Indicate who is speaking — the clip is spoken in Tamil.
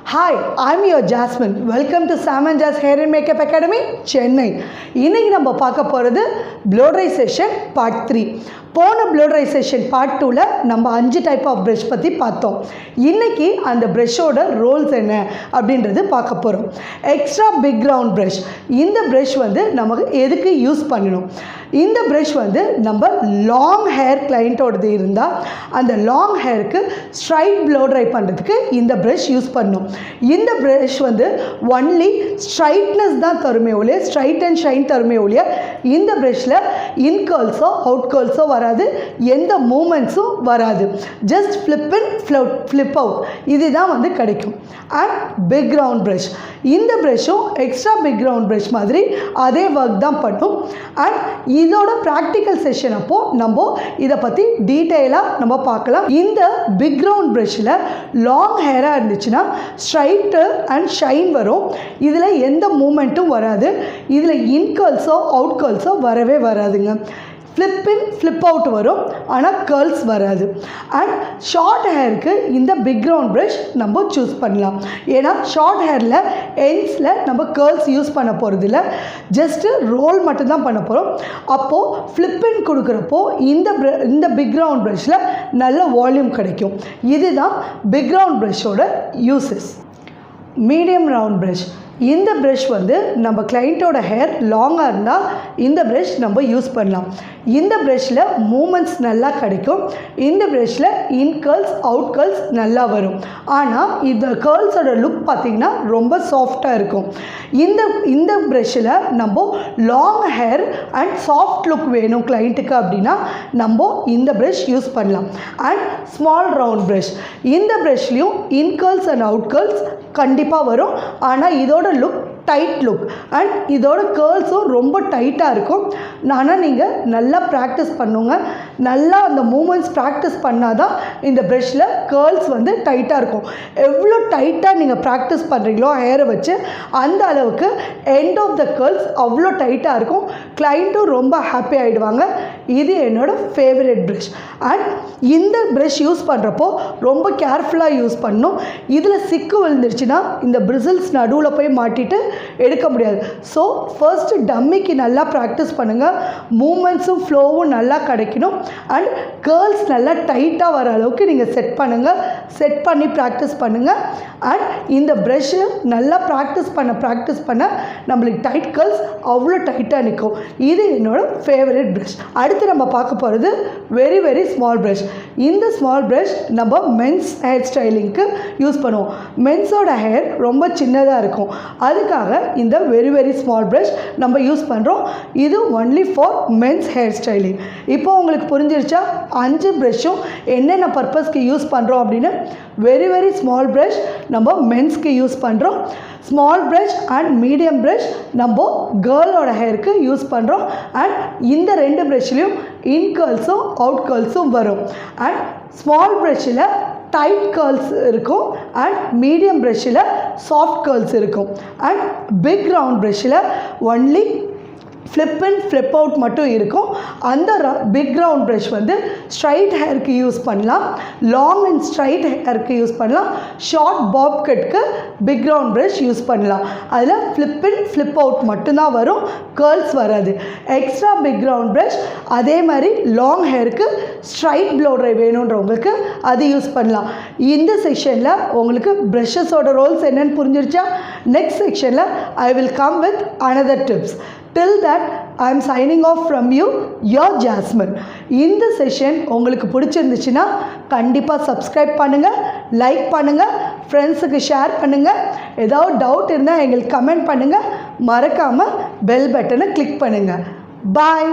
Speaker 1: Hi, I'm your Jasmine. Welcome to Sam and Jas Hair and Makeup Academy, Chennai. இன்னைக்கு நம்ம பார்க்க போகிறது blow dry session part 3. போன blow dry session part 2ல நம்ம 5 டைப் ஆஃப் brush பற்றி பார்த்தோம். இன்னைக்கு அந்த brushோட ரோல்ஸ் என்ன அப்படின்றது பார்க்க போகிறோம். Extra big round brush. இந்த brush வந்து நமக்கு எதுக்கு யூஸ் பண்ணணும்? இந்த brush வந்து நம்ம லாங் ஹேர் கிளைண்ட்டோடது இருந்தால் அந்த லாங் ஹேருக்கு ஸ்ட்ரைட் blow dry பண்ணுறதுக்கு இந்த brush யூஸ் பண்ணணும். இந்த brush வந்து ஒன்லி ஸ்ட்ரைட்னஸ் தான் தருமே ஒழிய ஸ்ட்ரைட் அண்ட் ஷைன் தருமே ஒழிய இந்த brushல இன் கர்ல்ஸோ அவுட் கர்ல்ஸோ வராது, எந்த மூமெண்ட்ஸும் வராது. ஜஸ்ட் ஃப்ளிப் இன் ஃப்ளிப் அவுட் இதுதான் வந்து கிடைக்கும். அண்ட் பிக் ரவுண்ட் ப்ரஷ், இந்த ப்ரஷ்ஷும் எக்ஸ்ட்ரா பிக் ரவுண்ட் ப்ரஷ் மாதிரி அதே ஒர்க் தான் பண்ணும். அண்ட் இதோட ப்ராக்டிக்கல் செஷன் அப்போது நம்ம இதை பற்றி டீட்டெயிலாக நம்ம பார்க்கலாம். இந்த பிக் ரவுண்ட் ப்ரஷ்ஷில் லாங் ஹேராக இருந்துச்சுன்னா ஸ்ட்ரைட்டு அண்ட் ஷைன் வரும். இதில் எந்த மூமெண்ட்டும் வராது. இதில் இன் கர்ல்ஸோ அவுட் கர்ல்ஸோ வரவே வராதுங்க. ஃப்ளிப் இன் ஃப்ளிப் அவுட் வரும், ஆனால் கேர்ள்ஸ் வராது. அண்ட் ஷார்ட் ஹேருக்கு இந்த பிக் ரவுண்ட் ப்ரஷ் நம்ம சூஸ் பண்ணலாம். ஏன்னா ஷார்ட் ஹேரில் எண்ட்ஸில் நம்ம கேர்ள்ஸ் யூஸ் பண்ண போகிறதில்ல, ஜஸ்ட்டு ரோல் மட்டும்தான் பண்ண போகிறோம். அப்போது ஃப்ளிப் இன் கொடுக்குறப்போ இந்த பிக் ரவுண்ட் ப்ரஷ்ஷில் நல்ல வால்யூம் கிடைக்கும். இதுதான் பிக் ரவுண்ட் ப்ரஷ்ஷோட யூசஸ். மீடியம் ரவுண்ட் ப்ரஷ், இந்த ப்ரஷ் வந்து நம்ம கிளைண்ட்டோட ஹேர் லாங்காக இருந்தால் இந்த ப்ரஷ் நம்ம யூஸ் பண்ணலாம். இந்த ப்ரஷ்ஷில் மூமெண்ட்ஸ் நல்லா கிடைக்கும். இந்த ப்ரஷ்ஷில் இன் கர்ல்ஸ் அவுட் கர்ல்ஸ் நல்லா வரும். ஆனால் இந்த கேர்ள்ஸோட லுக் பார்த்திங்கன்னா ரொம்ப சாஃப்டாக இருக்கும். இந்த ப்ரஷ்ஷில் நம்ம long hair and soft look வேணும் கிளைண்ட்டுக்கு அப்படின்னா நம்ம இந்த ப்ரஷ் யூஸ் பண்ணலாம். அண்ட் ஸ்மால் ரவுண்ட் ப்ரஷ், இந்த ப்ரஷ்லேயும் இன் கர்ல்ஸ் அண்ட் அவுட் கர்ல்ஸ் கண்டிப்பாக வரும். ஆனால் இதோட லுக் டைட் லுக் அண்ட் இதோட கேர்ள்ஸும் ரொம்ப டைட்டாக இருக்கும். ஆனால் நீங்கள் நல்லா ப்ராக்டிஸ் பண்ணுங்க. நல்லா அந்த மூமெண்ட்ஸ் ப்ராக்டிஸ் பண்ணால் தான் இந்த ப்ரஷ்ஷில் கேர்ள்ஸ் வந்து டைட்டாக இருக்கும். எவ்வளோ டைட்டாக நீங்கள் ப்ராக்டிஸ் பண்ணுறீங்களோ ஹேரை வச்சு அந்த அளவுக்கு எண்ட் ஆஃப் த கேர்ள்ஸ் அவ்வளோ டைட்டாக இருக்கும். கிளைண்ட்டும் ரொம்ப ஹாப்பி ஆகிடுவாங்க. இது என்னோடய ஃபேவரட் ப்ரஷ். அண்ட் இந்த ப்ரஷ் யூஸ் பண்ணுறப்போ ரொம்ப கேர்ஃபுல்லாக யூஸ் பண்ணணும். இதில் சிக்கு விழுந்துருச்சுன்னா இந்த பிரிசில்ஸ் நடுவில் போய் மாட்டிட்டு எடுக்க முடியாது. ஸோ ஃபர்ஸ்ட் டம்மிக்கு நல்லா ப்ராக்டிஸ் பண்ணுங்கள். மூமெண்ட்ஸும் ஃப்ளோவும் நல்லா கிடைக்கணும். அண்ட் கேர்ள்ஸ் நல்லா டைட்டாக வர அளவுக்கு நீங்கள் செட் பண்ணுங்கள். செட் பண்ணி ப்ராக்டிஸ் பண்ணுங்கள். அண்ட் இந்த ப்ரஷ்ஷு நல்லா ப்ராக்டிஸ் பண்ண நம்மளுக்கு டைட் கேர்ள்ஸ் அவ்வளோ டைட்டாக நிற்கும். இது என்னோடய ஃபேவரட் ப்ரஷ். அடுத்து நம்ம பார்க்க போகிறது வெரி வெரி ஸ்மால் ப்ரஷ். இந்த ஸ்மால் ப்ரஷ் நம்ம மென்ஸ் ஹேர் ஸ்டைலிங்க்கு யூஸ் பண்ணுவோம். மென்ஸோட ஹேர் ரொம்ப சின்னதாக இருக்கும். அதுக்காக இந்த வெரி வெரி ஸ்மால் ப்ரஷ் நம்ம யூஸ் பண்ணுறோம். இது only for men's hair styling. இப்போ உங்களுக்கு புரிஞ்சிருச்சா 5 ப்ரஷ்ஷும் என்னென்ன பர்பஸ்க்கு யூஸ் பண்ணுறோம் அப்படின்னு? வெரி வெரி ஸ்மால் ப்ரஷ் நம்ம மென்ஸ்க்கு யூஸ் பண்ணுறோம். Small brush and medium brush நம்ம கேர்ளோட ஹேருக்கு யூஸ் பண்ணுறோம். அண்ட் இந்த 2 ப்ரஷ்லேயும் இன் கேர்ள்ஸும் அவுட் கேர்ள்ஸும் வரும். அண்ட் ஸ்மால் ப்ரஷ்ஷில் டைட் கேர்ள்ஸ் இருக்கும் அண்ட் மீடியம் ப்ரஷ்ஷில் சாஃப்ட் கேர்ள்ஸ் இருக்கும். அண்ட் பிக் ரவுண்ட் ப்ரஷ்ஷில் only flip and flip out மட்டும் இருக்கும். அந்த பிக் ரவுண்ட் ப்ரஷ் வந்து ஸ்ட்ரைட் ஹேருக்கு யூஸ் பண்ணலாம், லாங் அண்ட் ஸ்ட்ரைட் ஹேருக்கு யூஸ் பண்ணலாம், ஷார்ட் பாப் கட்க்கு பிக் ரவுண்ட் ப்ரஷ் யூஸ் பண்ணலாம். அதில் ஃப்ளிப் அண்ட் ஃப்ளிப் அவுட் மட்டும்தான் வரும், கேர்ள்ஸ் வராது. எக்ஸ்ட்ரா பிக் ரவுண்ட் ப்ரஷ் அதே மாதிரி லாங் ஹேருக்கு ஸ்ட்ரைட் ப்ளோ ட்ரை வேணுன்றவங்களுக்கு அது யூஸ் பண்ணலாம். இந்த செக்ஷனில் உங்களுக்கு ப்ரஷஸோட ரோல்ஸ் என்னென்னு புரிஞ்சிருச்சா? நெக்ஸ்ட் செக்ஷனில் I will come with another tips. Till that, I am signing off from you, your Jasmine. இந்த செஷன் உங்களுக்கு பிடிச்சிருந்துச்சுன்னா கண்டிப்பாக சப்ஸ்கிரைப் பண்ணுங்கள், லைக் பண்ணுங்கள், ஃப்ரெண்ட்ஸுக்கு ஷேர் பண்ணுங்கள். ஏதாவது டவுட் இருந்தால் எங்களுக்கு கமெண்ட் பண்ணுங்கள். மறக்காமல் பெல் பட்டனை கிளிக் பண்ணுங்கள். பாய்.